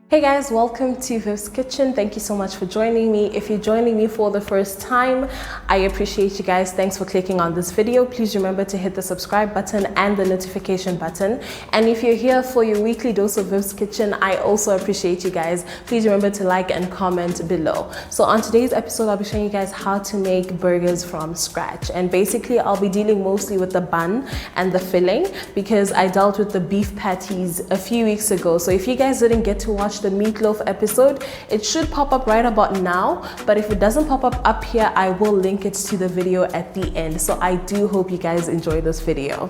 Hey guys, welcome to Viv's Kitchen. Thank you so much for joining me. If you're joining me for the first time, I appreciate you guys. Thanks for clicking on this video. Please remember to hit the subscribe button and the notification button. And if you're here for your weekly dose of Viv's Kitchen, I also appreciate you guys. Please remember to like and comment below. So on today's episode, I'll be showing you guys how to make burgers from scratch. And basically, I'll be dealing mostly with the bun and the filling because I dealt with the beef patties a few weeks ago. So if you guys didn't get to watch the meatloaf episode, it should pop up right about now, but if it doesn't pop up here, I will link it to the video at the end. So I do hope you guys enjoy this video.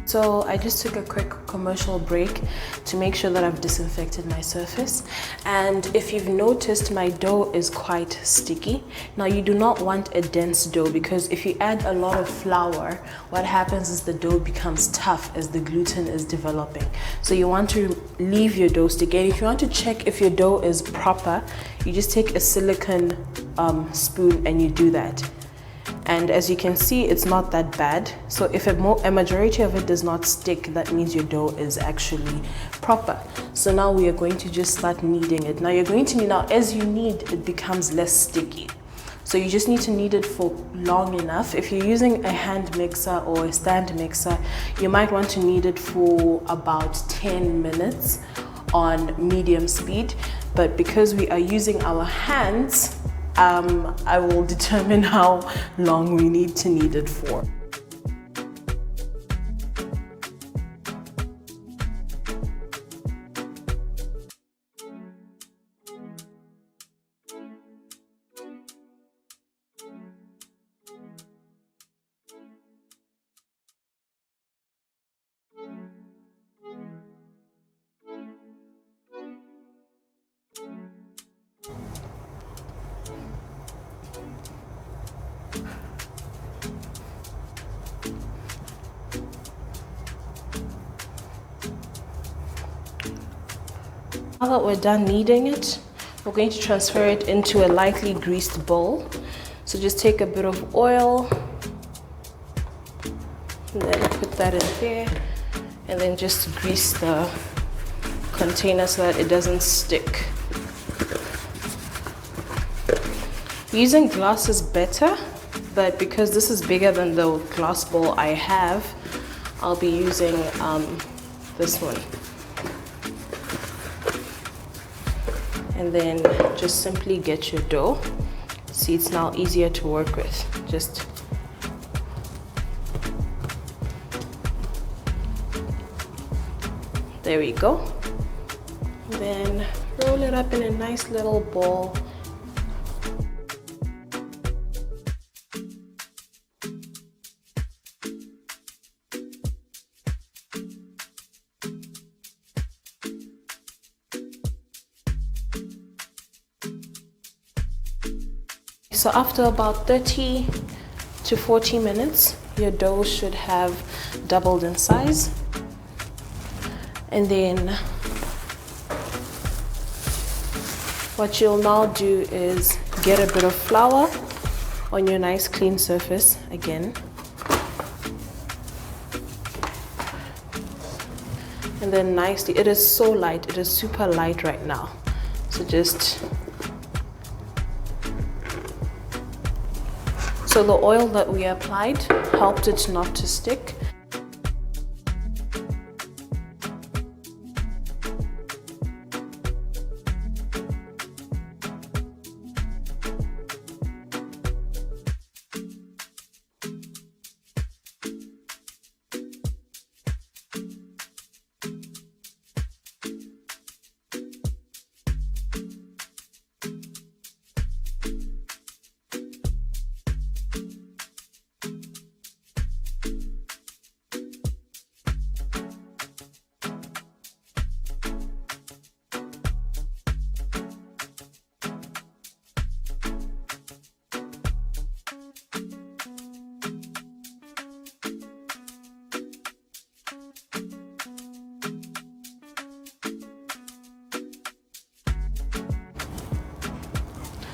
So I just took a quick commercial break to make sure that I've disinfected my surface. And if you've noticed, my dough is quite sticky. Now you do not want a dense dough because if you add a lot of flour, what happens is the dough becomes tough as the gluten is developing. So you want to leave your dough sticky. And if you want to check if your dough is proper, you just take a silicone spoon and you do that. And as you can see, it's not that bad. So if a majority of it does not stick, that means your dough is actually proper. So now we are going to just start kneading it. Now you're going to knead, now as you knead, it becomes less sticky. So you just need to knead it for long enough. If you're using a hand mixer or a stand mixer, you might want to knead it for about 10 minutes on medium speed. But because we are using our hands, I will determine how long we need to knead it for. Now that we're done kneading it, we're going to transfer it into a lightly greased bowl. So just take a bit of oil and then put that in there and then just grease the container so that it doesn't stick. Using glass is better, but because this is bigger than the glass bowl I have, I'll be using this one. And then just simply get your dough. See, it's now easier to work with. Just there we go. And then roll it up in a nice little ball. So after about 30 to 40 minutes, your dough should have doubled in size. And then what you'll now do is get a bit of flour on your nice clean surface again. And then nicely, it is so light, it is super light right now. So so the oil that we applied helped it not to stick.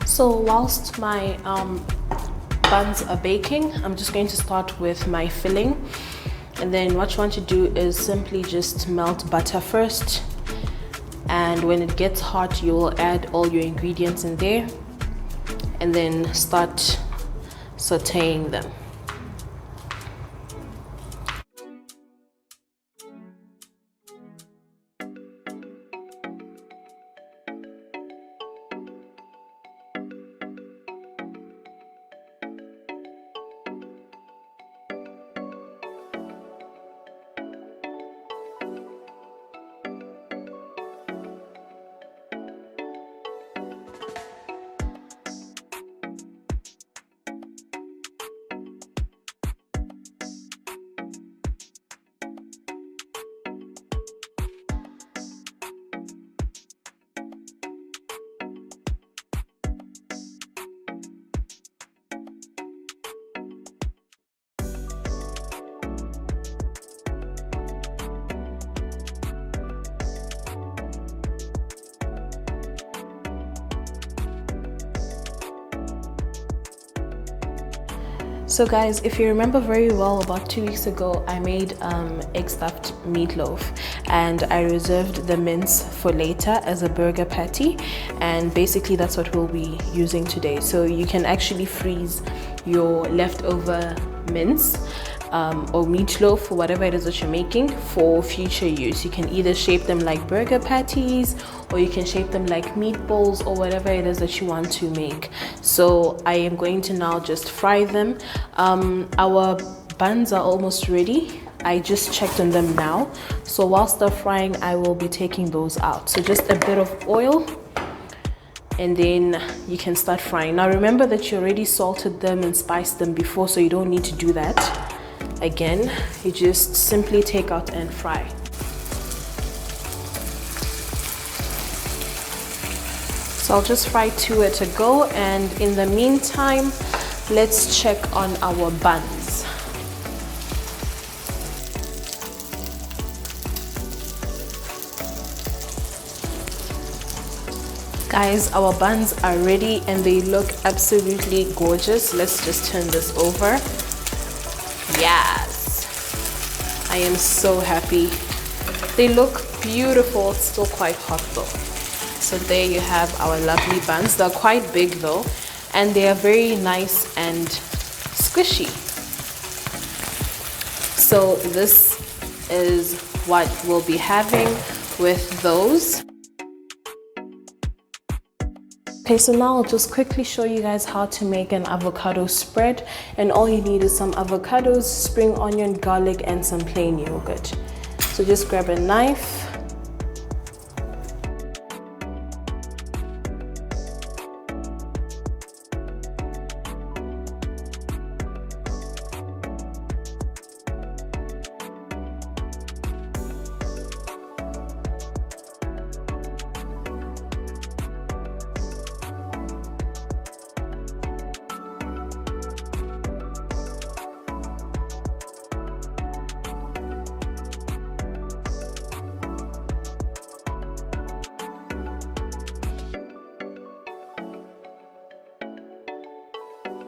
So whilst my buns are baking, I'm just going to start with my filling. And then what you want to do is simply just melt butter first. And when it gets hot, you will add all your ingredients in there and then start sauteing them. So guys, if you remember very well, about 2 weeks ago I made egg stuffed meatloaf, and I reserved the mince for later as a burger patty, and basically that's what we'll be using today. So you can actually freeze your leftover mince or meatloaf, or whatever it is that you're making, for future use. You can either shape them like burger patties, or you can shape them like meatballs, or whatever it is that you want to make. So I am going to now just fry them. Our buns are almost ready. I just checked on them now. So whilst they're frying, I will be taking those out. So just a bit of oil, and then you can start frying. Now remember that you already salted them and spiced them before, so you don't need to do that again. You just simply take out and fry. So I'll just fry 2 at a go, and in the meantime, let's check on our buns. Guys, our buns are ready and they look absolutely gorgeous. Let's just turn this over. Yes, I am so happy. They look beautiful. It's still quite hot though. So there you have our lovely buns. They're quite big though, and they are very nice and squishy. So this is what we'll be having with those. Okay, so now I'll just quickly show you guys how to make an avocado spread, and all you need is some avocados, spring onion, garlic, and some plain yogurt. So just grab a knife.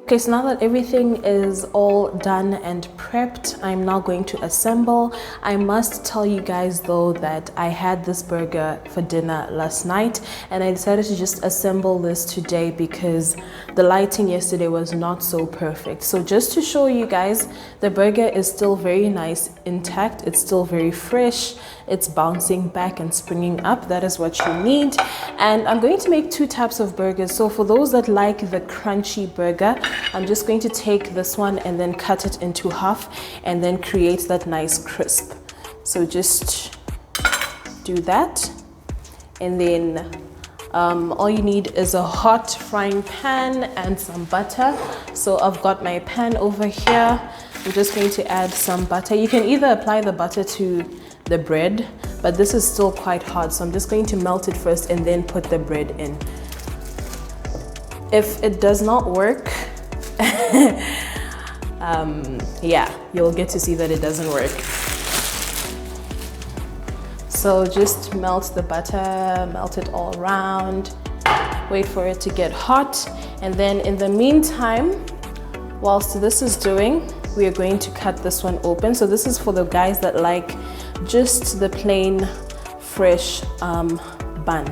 Okay, so now that everything is all done and prepped, I'm now going to assemble. I must tell you guys though that I had this burger for dinner last night and I decided to just assemble this today because the lighting yesterday was not so perfect. So just to show you guys, the burger is still very nice, intact. It's still very fresh. It's bouncing back and springing up. That is what you need. And I'm going to make 2 types of burgers. So for those that like the crunchy burger, I'm just going to take this one and then cut it into half and then create that nice crisp. So just do that. And then all you need is a hot frying pan and some butter. So I've got my pan over here. I'm just going to add some butter. You can either apply the butter to the bread, but this is still quite hot, so I'm just going to melt it first and then put the bread in. If it does not work, yeah, you'll get to see that it doesn't work. So just melt the butter, melt it all around, wait for it to get hot, and then in the meantime, whilst this is doing, we are going to cut this one open. So this is for the guys that like just the plain fresh bun.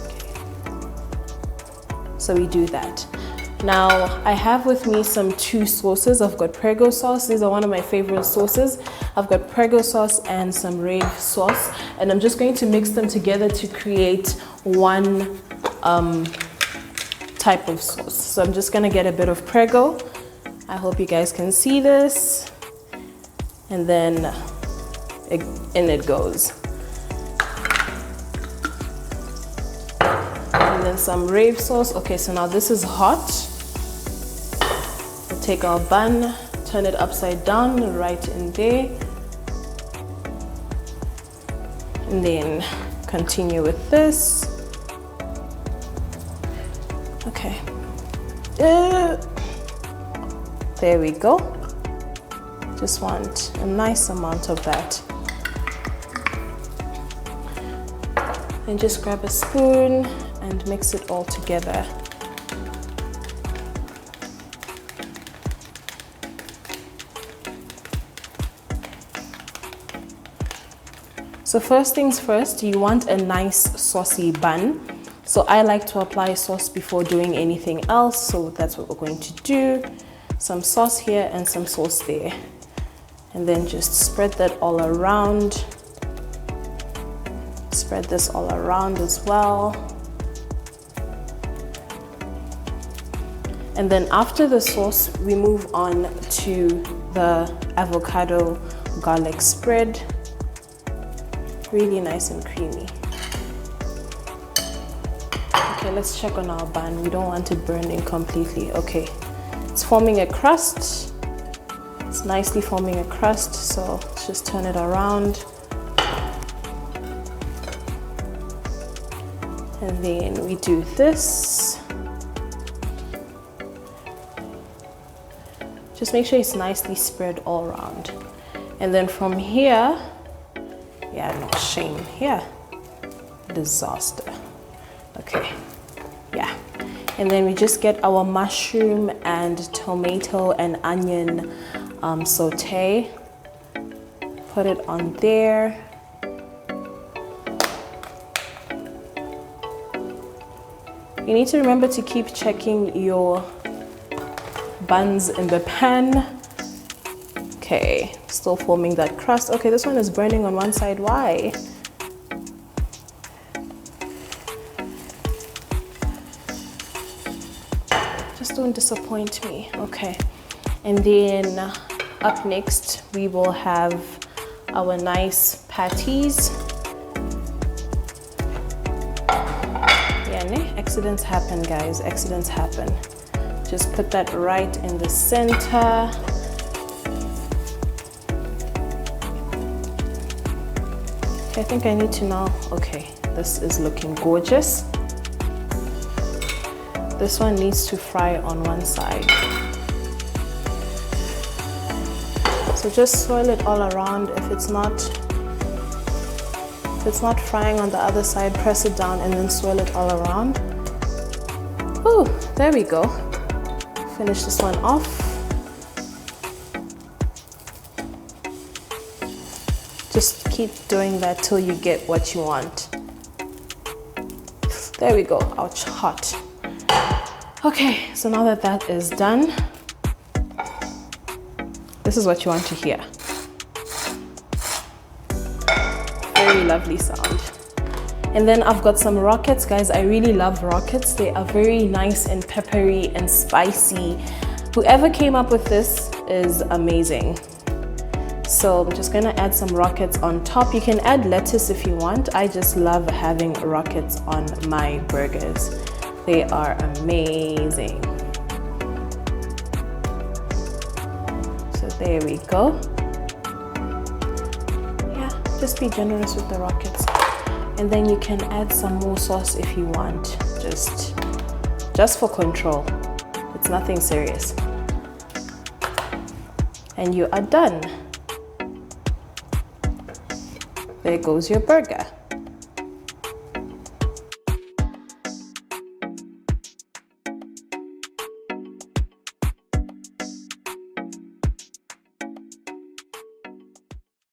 Okay. So we do that. Now I have with me some 2 sauces. I've got Prego sauce. These are one of my favorite sauces. I've got Prego sauce and some Rave sauce, and I'm just going to mix them together to create one type of sauce. So I'm just gonna get a bit of Prego. I hope you guys can see this. And then in it goes. And then some Rave sauce. Okay, so now this is hot. We'll take our bun, turn it upside down, right in there. And then continue with this. Okay. There we go. Just want a nice amount of that. And just grab a spoon and mix it all together. So first things first, you want a nice saucy bun. So I like to apply sauce before doing anything else, so that's what we're going to do. Some sauce here and some sauce there. And then just spread that all around. Spread this all around as well. And then after the sauce, we move on to the avocado garlic spread. Really nice and creamy. Okay, let's check on our bun. We don't want it burning completely. Okay, it's forming a crust. It's nicely forming a crust, so let's just turn it around. And then we do this. Just make sure it's nicely spread all around. And then from here, yeah, no shame here. Disaster. Okay, yeah. And then we just get our mushroom and tomato and onion saute. Put it on there. You need to remember to keep checking your buns in the pan. Okay, still forming that crust. Okay, this one is burning on one side. Why? Just don't disappoint me. Okay, and then up next we will have our nice patties. Yeah, accidents happen, guys. Accidents happen. Just put that right in the center. Okay, I think I need to now. Okay, this is looking gorgeous. This one needs to fry on one side. So just swirl it all around. If it's not frying on the other side, press it down and then swirl it all around. Oh, there we go. Finish this one off. Just keep doing that till you get what you want. There we go. Ouch, hot. Okay, so now that that is done, this is what you want to hear. Very lovely sound. And then I've got some rockets, guys. I really love rockets. They are very nice and peppery and spicy. Whoever came up with this is amazing. So I'm just gonna add some rockets on top. You can add lettuce if you want. I just love having rockets on my burgers. They are amazing. So there we go. Yeah, just be generous with the rockets. And then you can add some more sauce if you want, just for control. It's nothing serious. And you are done. There goes your burger.